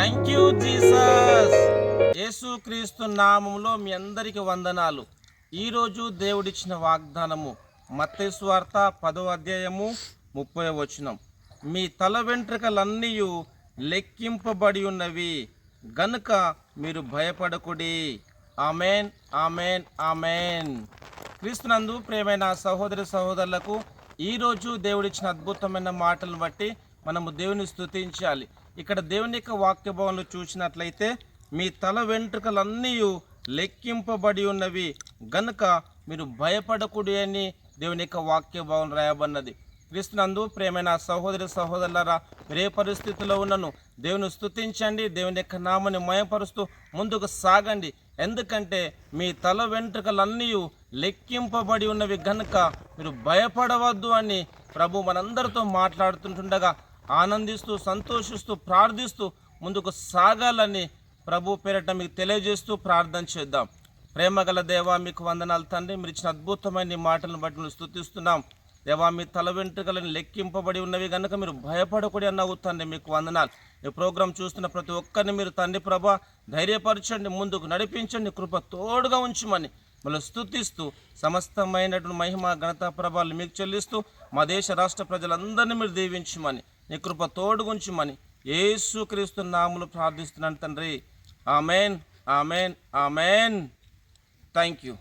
Thank you Jesus. యేసుక్రీస్తు నామములో మీ అందరికి వందనాలు. ఈరోజు దేవుడిచ్చిన వాగ్దానము మత్తయి సువార్త 10వ అధ్యాయము 30వ వచనం. మీ తల వెంట్రుకలన్నీ లెక్కింపబడి ఉన్నవి గనుక మీరు భయపడకుడి. Amen, amen, amen. క్రీస్తునందు ప్రియమైన సహోదరి సహోదరులకు ఈరోజు దేవుడిచ్చిన అద్భుతమైన మాటలను బట్టి మనము దేవుని స్తుతించాలి. ఇక్కడ దేవుని యొక్క వాక్య భావనలు చూసినట్లయితే మీ తల వెంట్రుకలన్నీ లెక్కింపబడి ఉన్నవి గనుక మీరు భయపడకుడి అని దేవుని యొక్క వాక్య భావన రాయబడినది. క్రీస్తునందు ప్రియమైన సహోదరి సహోదరులారా, మీరే పరిస్థితిలో ఉన్నను దేవుని స్తుతించండి, దేవుని యొక్క నామని మయపరుస్తూ ముందుకు సాగండి. ఎందుకంటే మీ తల వెంట్రుకలన్నీ లెక్కింపబడి ఉన్నవి గనుక మీరు భయపడవద్దు అని ప్రభు మనందరితో మాట్లాడుతుంటుండగా ఆనందిస్తూ సంతోషిస్తూ ప్రార్థిస్తూ ముందుకు సాగాలని ప్రభు పేరట మీకు తెలియజేస్తూ ప్రార్థన చేద్దాం. ప్రేమగల దేవా, మీకు వందనాలు తండ్రి. మీరు ఇచ్చిన అద్భుతమైన మాటలను బట్టి మేము స్తుతిస్తున్నాం. దేవా, మీ తల వెంట్రుకలను లెక్కింపబడి ఉన్నవి కనుక మీరు భయపడకూడదు అన్నావు తండ్రి. మీకు వందనాలు. ఈ ప్రోగ్రాం చూస్తున్న ప్రతి ఒక్కరిని మీరు తండ్రి ప్రభా ధైర్యపరచండి, ముందుకు నడిపించండి, కృప తోడుగా ఉంచమని మళ్ళీ స్తుతిస్తూ సమస్తమైనటువంటి మహిమ ఘనత ప్రభావాలు మీకు చెల్లిస్తూ మా దేశ రాష్ట్ర ప్రజలందరినీ మీరు దీవించమని, నీ కృప తోడుగుంచమని యేసుక్రీస్తు నామములో ప్రార్థిస్తున్నాను తండ్రి. Amen, amen, amen. Thank you.